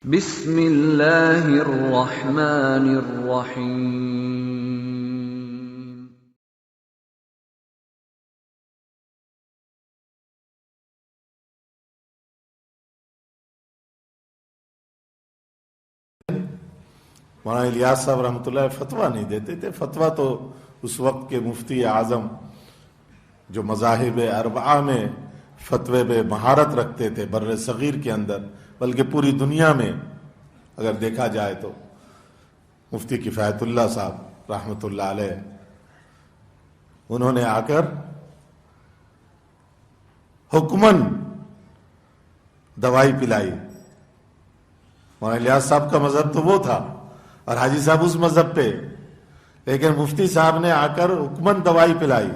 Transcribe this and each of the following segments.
بسم اللہ الرحمن الرحیم۔ مولانا الیاس صاحب رحمۃ اللہ فتویٰ نہیں دیتے تھے۔ فتویٰ تو اس وقت کے مفتی اعظم جو مذاہب اربعہ میں فتوے پہ مہارت رکھتے تھے بر صغیر کے اندر، بلکہ پوری دنیا میں اگر دیکھا جائے تو مفتی کفایت اللہ صاحب رحمۃ اللہ علیہ، انہوں نے آ کر حکماً دوائی پلائی۔ مولانا الیاس صاحب کا مذہب تو وہ تھا اور حاجی صاحب اس مذہب پہ، لیکن مفتی صاحب نے آ کر حکماً دوائی پلائی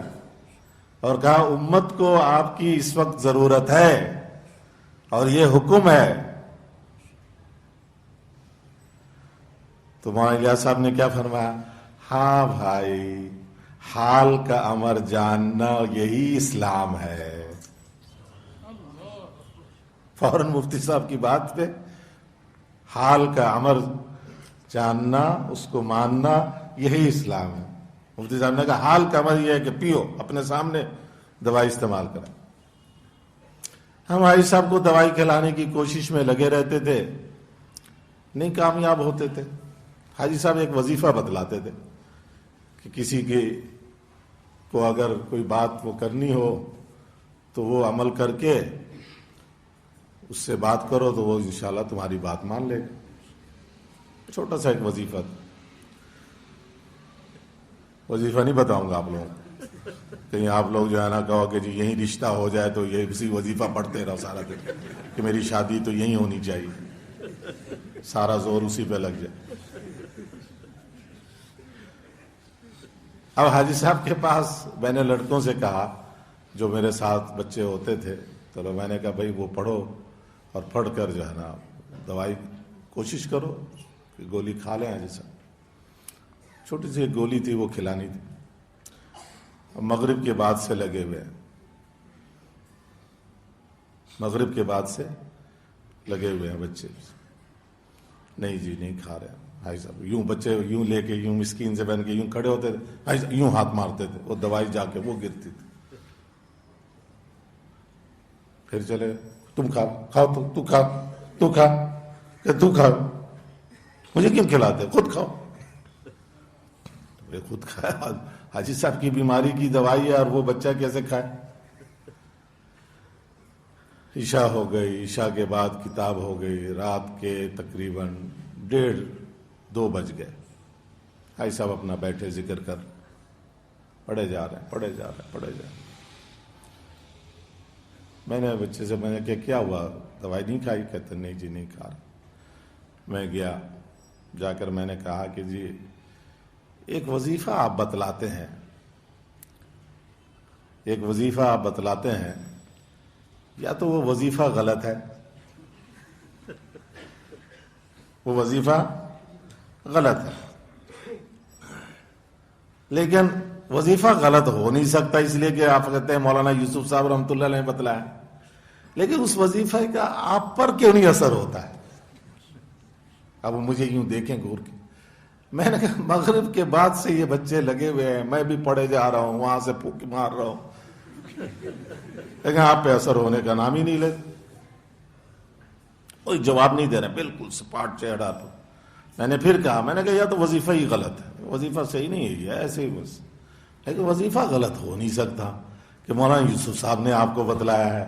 اور کہا امت کو آپ کی اس وقت ضرورت ہے اور یہ حکم ہے۔ تو مولانا الیاس صاحب نے کیا فرمایا؟ ہاں بھائی، حال کا امر جاننا یہی اسلام ہے۔ فوراً مفتی صاحب کی بات پہ حال کا امر جاننا، اس کو ماننا، یہی اسلام ہے۔ مفتی صاحب نے کہا حال کا امر یہ ہے کہ پیو، اپنے سامنے دوائی استعمال کریں۔ ہم حاجی صاحب کو دوائی کھلانے کی کوشش میں لگے رہتے تھے، نہیں کامیاب ہوتے تھے۔ حاجی صاحب ایک وظیفہ بتلاتے تھے کہ کسی کو اگر کوئی بات وہ کرنی ہو تو وہ عمل کر کے اس سے بات کرو تو وہ انشاءاللہ تمہاری بات مان لے گا۔ چھوٹا سا ایک وظیفہ تھا، وظیفہ نہیں بتاؤں گا آپ لوگوں کو، کہیں آپ لوگ جو ہے نا کہو کہ جی یہی رشتہ ہو جائے تو یہ اسی وظیفہ پڑھتے رہو سارا دن کہ میری شادی تو یہی ہونی چاہیے، سارا زور اسی پہ لگ جائے۔ اب حاجی صاحب کے پاس میں نے لڑکوں سے کہا جو میرے ساتھ بچے ہوتے تھے، تو میں نے کہا بھائی وہ پڑھو اور پڑھ کر جو ہے نا دوائی کوشش کرو کہ گولی کھا لیں۔ حاجی صاحب چھوٹی سی ایک گولی تھی، وہ کھلانی تھی۔ مغرب کے بعد سے لگے ہوئے ہیں، مغرب کے بعد سے لگے ہوئے ہیں بچے، نہیں جی نہیں کھا رہے۔ بھائی صاحب یوں بچے یوں لے کے یوں مسکین سے بن کے یوں کھڑے ہوتے تھے، بھائی صاحب یوں ہاتھ مارتے تھے، وہ دوائی جا کے وہ گرتی تھی۔ پھر چلے تم کھاؤ کھاؤ، تو کھا، تو کھا، کہ تو کھا، مجھے کیوں کھلاتے، خود کھاؤ۔ خود کھایا، حاجی صاحب کی بیماری کی دوائی ہے اور وہ بچہ کیسے کھائے؟ عشاء ہو گئی، عشاء کے بعد کتاب ہو گئی، رات کے تقریباً 1:30-2 بج گئے۔ حاجی صاحب اپنا بیٹھے ذکر کر پڑھے جا رہے ہیں، پڑھے جا رہے ہیں، پڑھے جا رہے ہیں۔ میں نے بچے سے میں نے کہا کیا ہوا، دوائی نہیں کھائی؟ کہتے نہیں جی نہیں کھا رہا۔ میں گیا، جا کر میں نے کہا کہ جی ایک وظیفہ آپ بتلاتے ہیں، ایک وظیفہ آپ بتلاتے ہیں، یا تو وہ وظیفہ غلط ہے، وہ وظیفہ غلط ہے، لیکن وظیفہ غلط ہو نہیں سکتا اس لیے کہ آپ کہتے ہیں مولانا یوسف صاحب رحمۃ اللہ علیہ نے بتلایا، لیکن اس وظیفے کا آپ پر کیوں نہیں اثر ہوتا ہے؟ اب مجھے یوں دیکھیں گور کے، میں نے کہا مغرب کے بعد سے یہ بچے لگے ہوئے ہیں، میں بھی پڑھے جا رہا ہوں، وہاں سے پھوک مار رہا ہوں، لیکن آپ پہ اثر ہونے کا نام ہی نہیں لیتے۔ کوئی جواب نہیں دے رہے، بالکل سپاٹ چہرہ پر۔ میں نے پھر کہا، میں نے کہا یا تو وظیفہ ہی غلط ہے، وظیفہ صحیح نہیں ہے، یہ ایسے ہی بس، لیکن وظیفہ غلط ہو نہیں سکتا کہ مولانا یوسف صاحب نے آپ کو بتلایا ہے،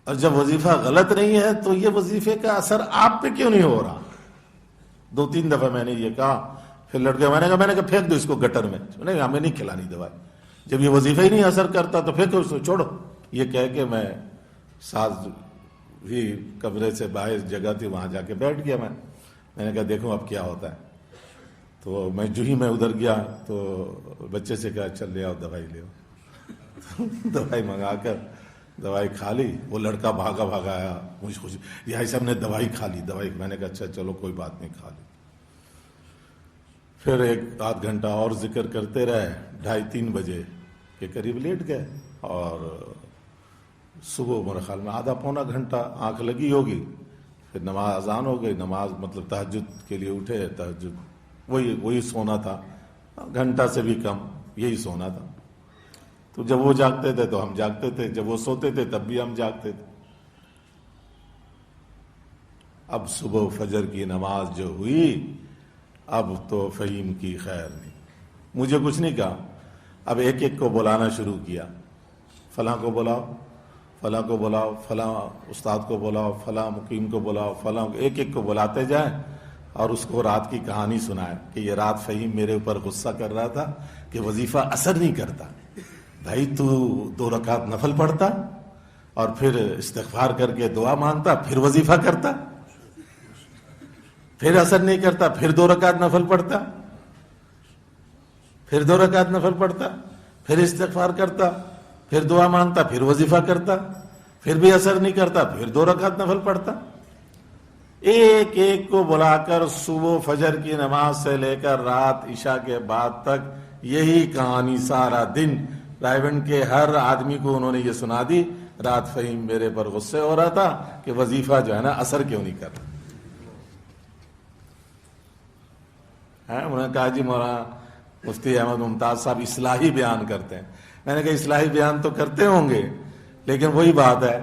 اور جب وظیفہ غلط نہیں ہے تو یہ وظیفے کا اثر آپ پہ کیوں نہیں ہو رہا؟ 2-3 دفعہ میں نے یہ کہا، پھر لڑکے میں نے کہا پھینک دو اس کو گٹر میں، نہیں ہمیں نہیں کھلانی دوائی، جب یہ وظیفہ ہی نہیں اثر کرتا تو پھینکو اس کو، چھوڑو۔ یہ کہہ کے میں ساتھ بھی کمرے سے باہر جگہ تھی، وہاں جا کے بیٹھ گیا۔ میں نے کہا دیکھوں اب کیا ہوتا ہے۔ تو میں جو ہی میں ادھر گیا تو بچے سے کہا چل لے آؤ دوائی لے آؤ۔ دوائی منگا کر دوائی کھا لی، وہ لڑکا بھاگا آیا، مجھے خوشی، یہ صاحب نے دوائی کھا لی، دوائی۔ میں نے کہا اچھا چلو کوئی بات نہیں، کھا لی۔ پھر 1-8 گھنٹہ اور ذکر کرتے رہے، 2:30-3 بجے کے قریب لیٹ گئے، اور صبح میرے خیال میں آدھا پونا گھنٹہ آنکھ لگی ہوگی، پھر نماز اذان ہو گئی، نماز مطلب تہجد کے لیے اٹھے، تہجد وہی سونا تھا، گھنٹہ سے بھی کم یہی سونا تھا. تو جب وہ جاگتے تھے تو ہم جاگتے تھے، جب وہ سوتے تھے تب بھی ہم جاگتے تھے. اب صبح فجر کی نماز جو ہوئی، اب تو فہیم کی خیر نہیں. مجھے کچھ نہیں کہا، اب ایک ایک کو بلانا شروع کیا، فلاں کو بلاؤ، فلاں کو بلاؤ، فلاں استاد کو بلاؤ، فلاں مقیم کو بلاؤ، فلاں ایک ایک کو بلاتے جائیں اور اس کو رات کی کہانی سنائے کہ یہ رات فہیم میرے اوپر غصہ کر رہا تھا کہ وظیفہ اثر نہیں کرتا. بھائی تو 2 رکعت نفل پڑھتا اور پھر استغفار کر کے دعا مانگتا، پھر وظیفہ کرتا، پھر اثر نہیں کرتا، پھر 2 رکعت نفل پڑھتا، پھر 2 رکعت نفل پڑھتا، پھر استغفار کرتا، پھر دعا مانگتا، پھر وظیفہ کرتا، پھر بھی اثر نہیں کرتا، پھر 2 رکعت نفل پڑھتا. ایک ایک کو بلا کر صبح فجر کی نماز سے لے کر رات عشاء کے بعد تک یہی کہانی سارا دن رائیونڈ کے ہر آدمی کو انہوں نے یہ سنا دی. رات فہیم میرے پر غصے ہو رہا تھا کہ وظیفہ جو ہے نا اثر کیوں نہیں کر رہا. انہوں نے کہا جی مولانا مفتی احمد ممتاز صاحب اصلاحی بیان کرتے ہیں. میں نے کہا اصلاحی بیان تو کرتے ہوں گے، لیکن وہی بات ہے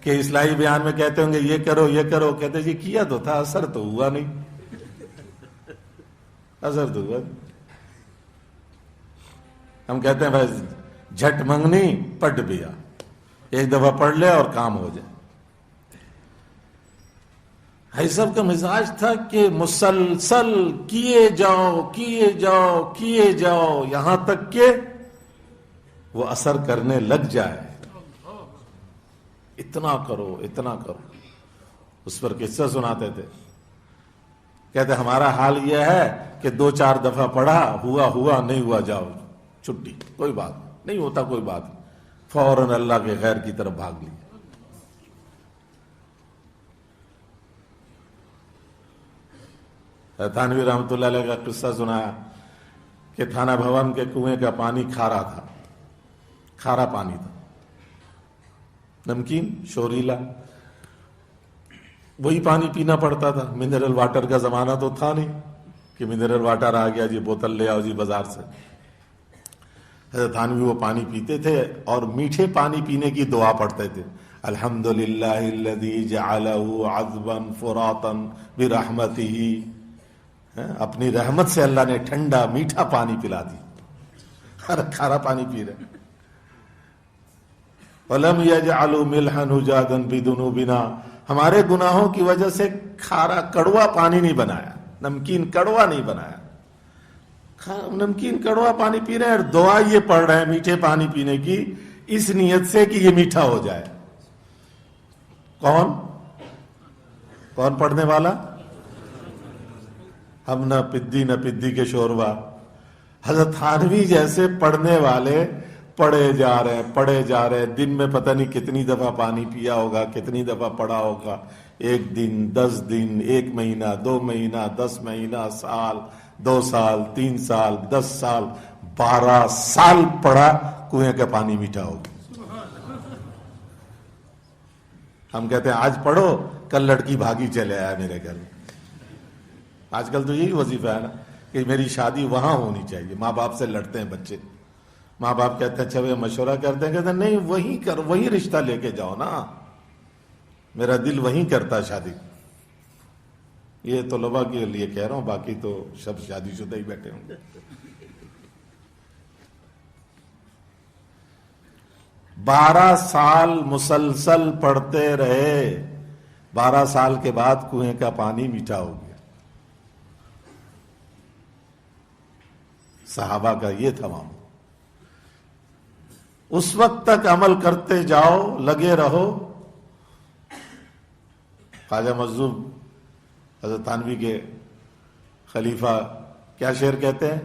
کہ اصلاحی بیان میں کہتے ہوں گے یہ کرو یہ کرو، کہتے جی کیا تو تھا، اثر تو ہوا نہیں، اثر تو ہوا نہیں. ہم کہتے ہیں بھائی جھٹ منگنی پڑھ بیا، ایک دفعہ پڑھ لے اور کام ہو جائے. بھائی صاحب کا مزاج تھا کہ مسلسل کیے جاؤ کیے جاؤ کیے جاؤ یہاں تک کہ وہ اثر کرنے لگ جائے. اتنا کرو اتنا کرو. اس پر قصہ سناتے تھے، کہتے ہمارا حال یہ ہے کہ 2-4 دفعہ پڑھا، ہوا نہیں ہوا جاؤ چھٹی، کوئی بات نہیں ہوتا، کوئی بات نہیں، فوراً اللہ کے غیر کی طرف بھاگ لی. تھانوی رحمۃ اللہ علیہ کا قصہ سنایا کہ تھانہ بھون کے کنویں کا پانی کھارا تھا، کھارا پانی تھا، نمکین شوریلا، وہی پانی پینا پڑتا تھا. منرل واٹر کا زمانہ تو تھا نہیں کہ منرل واٹر آ گیا جی بوتل لے آؤ جی بازار سے. حضرت تھانوی وہ پانی پیتے تھے اور میٹھے پانی پینے کی دعا پڑھتے تھے. الحمدللہ الذی جعلہ عذبا فراتا برحمتہ، اپنی رحمت سے اللہ نے ٹھنڈا میٹھا پانی پلا دی، کھارا پانی پی رہے. وَلَمْ يَجْعَلُوا مِلْحًا أُجَاجًا بِذُنُوبِنَا، ہمارے گناہوں کی وجہ سے کھارا کڑوا پانی نہیں بنایا، نمکین کڑوا نہیں بنایا. نمکین کڑوا پانی پی رہے ہیں اور دعا یہ پڑھ رہے ہیں میٹھے پانی پینے کی اس نیت سے کہ یہ میٹھا ہو جائے. کون پڑھنے والا؟ ہم نہ پدی کے شوروا. حضرت تھانوی جیسے پڑھنے والے پڑھے جا رہے، دن میں پتہ نہیں کتنی دفعہ پانی پیا ہوگا، کتنی دفعہ پڑھا ہوگا، 1 دن 10 دن 1 مہینہ 2 مہینہ 10 مہینہ سال 2 سال 3 سال 10 سال 12 سال پڑھا، کنویں کا پانی میٹھا ہوگا. ہم کہتے ہیں آج پڑھو، کل لڑکی بھاگی چلے آیا میرے گھر. آج کل تو یہی وظیفہ ہے نا کہ میری شادی وہاں ہونی چاہیے. ماں باپ سے لڑتے ہیں بچے، ماں باپ کہتے ہیں اچھا وہ مشورہ کرتے ہیں، کہتے ہیں نہیں وہیں رشتہ لے کے جاؤ نا، میرا دل وہیں کرتا شادی. یہ طلباء کے لیے کہہ رہا ہوں، باقی تو سب شادی شدہ ہی بیٹھے ہوں گے. بارہ سال مسلسل پڑھتے رہے، 12 سال کے بعد کنویں کا پانی میٹھا ہو گیا. صحابہ کا یہ تھا معاملہ. اس وقت تک عمل کرتے جاؤ، لگے رہو. خواجہ مجذوب حضرت تھانوی کے خلیفہ کیا شعر کہتے ہیں؟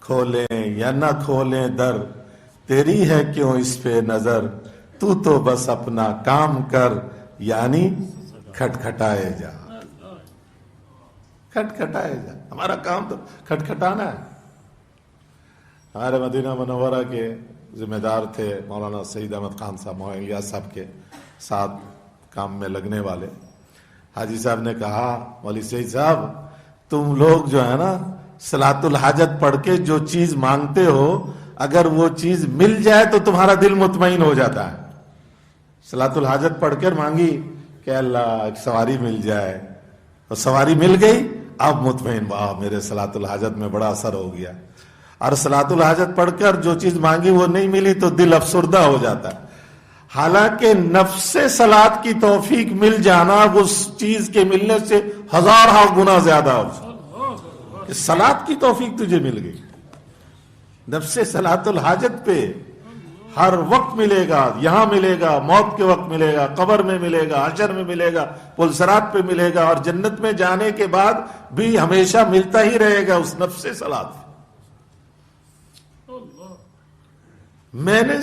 کھولیں یا نہ کھولیں در، تیری ہے کیوں اس پہ نظر، تو بس اپنا کام کر، یعنی کھٹکھٹائے جا. کھٹکھٹائے جا، ہمارا کام تو کھٹکھٹانا ہے. ہمارے مدینہ منورہ کے ذمہ دار تھے مولانا سعید احمد خان صاحب، مولانا الیاس صاحب کے ساتھ کام میں لگنے والے. حاجی صاحب نے کہا مولوی سعید صاحب تم لوگ جو ہے نا صلاۃ الحاجت پڑھ کے جو چیز مانگتے ہو اگر وہ چیز مل جائے تو تمہارا دل مطمئن ہو جاتا ہے. صلاۃ الحاجت پڑھ کر مانگی کہ اللہ ایک سواری مل جائے اور سواری مل گئی, اب مطمئن, واہ میرے صلاۃ الحاجت میں بڑا اثر ہو گیا. اور صلاۃ الحاجت پڑھ کر جو چیز مانگی وہ نہیں ملی تو دل افسردہ ہو جاتا ہے. حالانکہ نفس صلاۃ کی توفیق مل جانا اس چیز کے ملنے سے ہزارہ گنا زیادہ ہو کہ صلاۃ کی توفیق تجھے مل گئی. نفس صلاۃ الحاجت پہ ہر وقت ملے گا, یہاں ملے گا, موت کے وقت ملے گا, قبر میں ملے گا, حشر میں ملے گا, پل صراط پہ ملے گا, اور جنت میں جانے کے بعد بھی ہمیشہ ملتا ہی رہے گا اس نفس صلاۃ. میں نے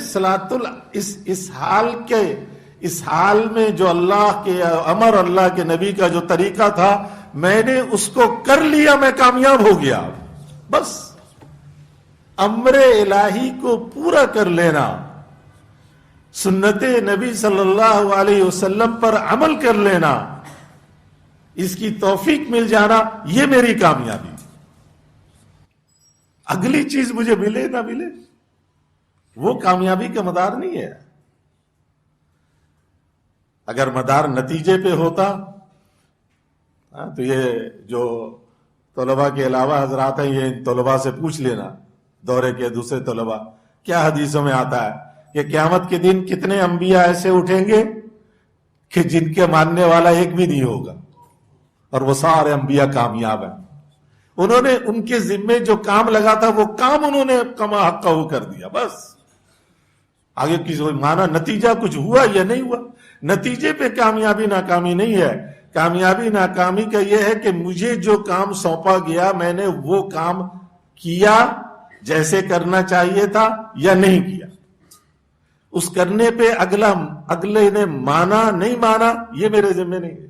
اس حال میں جو اللہ کے امر, اللہ کے نبی کا جو طریقہ تھا, میں نے اس کو کر لیا, میں کامیاب ہو گیا. بس امر الہی کو پورا کر لینا, سنت نبی صلی اللہ علیہ وسلم پر عمل کر لینا, اس کی توفیق مل جانا, یہ میری کامیابی. اگلی چیز مجھے ملے نہ ملے وہ کامیابی کا مدار نہیں ہے. اگر مدار نتیجے پہ ہوتا تو یہ جو طلباء کے علاوہ حضرات ہیں, یہ طلباء سے پوچھ لینا, دورے کے دوسرے طلباء, کیا حدیثوں میں آتا ہے کہ قیامت کے دن کتنے انبیاء ایسے اٹھیں گے کہ جن کے ماننے والا ایک بھی نہیں ہوگا, اور وہ سارے انبیاء کامیاب ہیں. انہوں نے ان کے ذمے جو کام لگا تھا وہ کام انہوں نے کما حقہ کر دیا. بس آگے کسی مانا نتیجہ کچھ ہوا یا نہیں ہوا. نتیجے پہ کامیابی ناکامی نہیں ہے. کامیابی ناکامی کا یہ ہے کہ مجھے جو کام سونپا گیا میں نے وہ کام کیا جیسے کرنا چاہیے تھا یا نہیں کیا. اس کرنے پہ اگلے نے مانا نہیں مانا یہ میرے ذمہ نہیں ہے.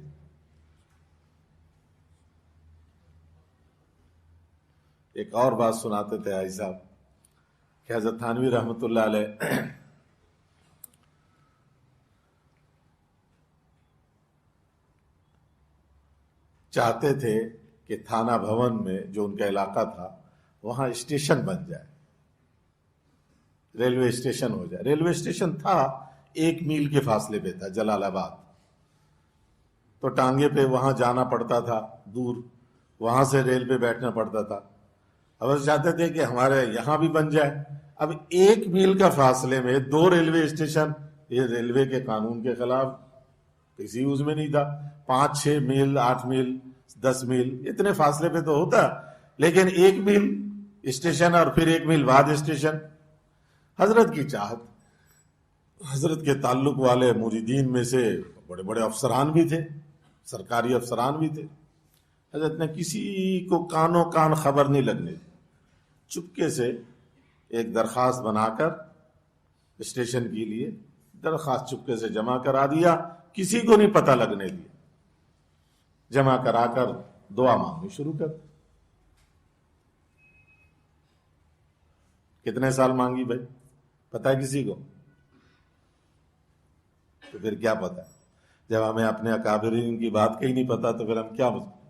ایک اور بات سناتے تھے حاجی صاحب کہ حضرت تھانوی رحمۃ اللہ علیہ چاہتے تھے کہ تھانہ بھون میں جو ان کا علاقہ تھا وہاں اسٹیشن بن جائے, ریلوے اسٹیشن ہو جائے. ریلوے اسٹیشن تھا 1 میل کے فاصلے پہ تھا, جلال آباد. تو ٹانگے پہ وہاں جانا پڑتا تھا دور, وہاں سے ریل پہ بیٹھنا پڑتا تھا. اب چاہتے تھے کہ ہمارے یہاں بھی بن جائے. اب 1 میل کا فاصلے میں 2 ریلوے اسٹیشن, یہ ریلوے کے قانون کے خلاف, کسی یوز میں نہیں تھا. 5-6 میل, 8 میل, 10 میل اتنے فاصلے پہ تو ہوتا, لیکن 1 میل اسٹیشن اور پھر 1 میل بعد اسٹیشن. حضرت کی چاہت, حضرت کے تعلق والے مریدین میں سے بڑے بڑے افسران بھی تھے, سرکاری افسران بھی تھے. حضرت نے کسی کو کانوں کان خبر نہیں لگنے دی, چپکے سے ایک درخواست بنا کر اسٹیشن کے لیے درخواست چپکے سے جمع کرا دیا, کسی کو نہیں پتہ لگنے دیا. جمع کرا کر دعا مانگنی شروع کر. کتنے سال مانگی بھائی پتہ ہے کسی کو؟ تو پھر کیا پتہ ہے جب ہمیں اپنے اکابرین کی بات کا ہی نہیں پتا تو پھر ہم کیا بتائیں.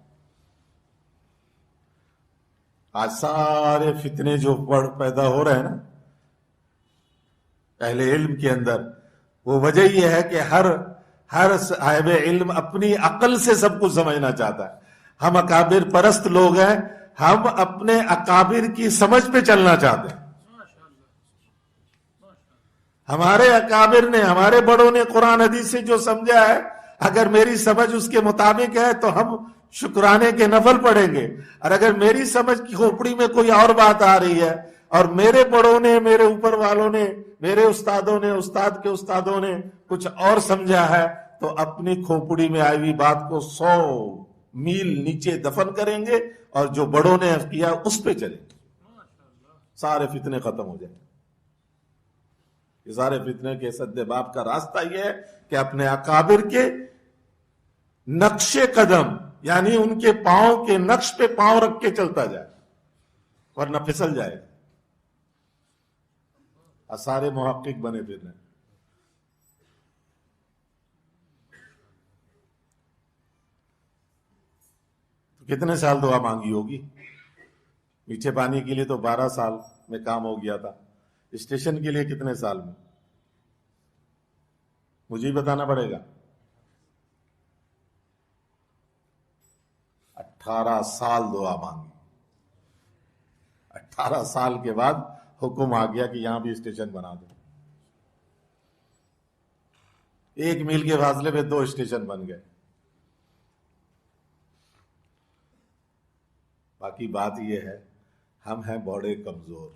آج سارے فتنے جو پیدا ہو رہے ہیں نا اہل علم کے اندر, وہ وجہ یہ ہے کہ ہر صاحب علم اپنی عقل سے سب کچھ سمجھنا چاہتا ہے. ہم اکابر پرست لوگ ہیں, ہم اپنے اکابر کی سمجھ پہ چلنا چاہتے ہیں. ہمارے اکابر نے, ہمارے بڑوں نے قرآن حدیث سے جو سمجھا ہے, اگر میری سمجھ اس کے مطابق ہے تو ہم شکرانے کے نفل پڑھیں گے, اور اگر میری سمجھ کی کھوپڑی میں کوئی اور بات آ رہی ہے اور میرے بڑوں نے, میرے اوپر والوں نے, میرے استادوں نے, استاد کے استادوں نے کچھ اور سمجھا ہے, تو اپنی کھوپڑی میں آئی ہوئی بات کو 100 میل نیچے دفن کریں گے اور جو بڑوں نے کیا اس پہ چلیں گے. سارے فتنے ختم ہو جائیں. یہ سارے فتنے کے سد باب کا راستہ یہ ہے کہ اپنے اکابر کے نقش قدم یعنی ان کے پاؤں کے نقش پہ پاؤں رکھ کے چلتا جائے, ورنہ پھسل جائے. سارے محقق بنے پھر رہے. تو کتنے سال دعا مانگی ہوگی؟ میٹھے پانی کے لیے تو 12 سال میں کام ہو گیا تھا، اسٹیشن کے لیے کتنے سال میں؟ مجھے ہی بتانا پڑے گا۔ 18 سال دعا مانگی، 18 سال کے بعد حکم آ گیا کہ یہاں بھی اسٹیشن بنا دو۔ 1 میل کے فاصلے پہ 2 اسٹیشن بن گئے۔ باقی بات یہ ہے، ہم ہیں بڑے کمزور۔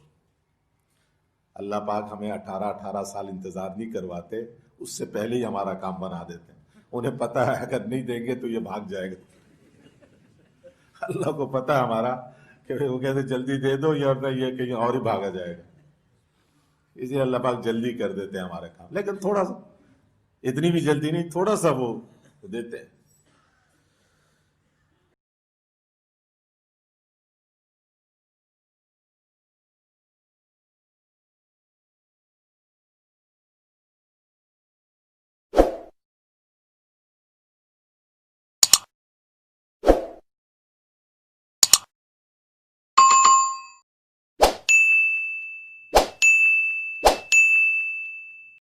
اللہ پاک ہمیں 18 سال انتظار نہیں کرواتے، اس سے پہلے ہی ہمارا کام بنا دیتے ہیں۔ انہیں پتا ہے اگر نہیں دیں گے تو یہ بھاگ جائے گا۔ اللہ کو پتا ہے ہمارا کہ وہ کہتے جلدی دے دو، یہ کہیں اور ہی بھاگا جائے گا، اس لیے اللہ پاک جلدی کر دیتے ہیں ہمارے کام۔ لیکن تھوڑا سا، اتنی بھی جلدی نہیں، تھوڑا سا وہ دیتے ہیں۔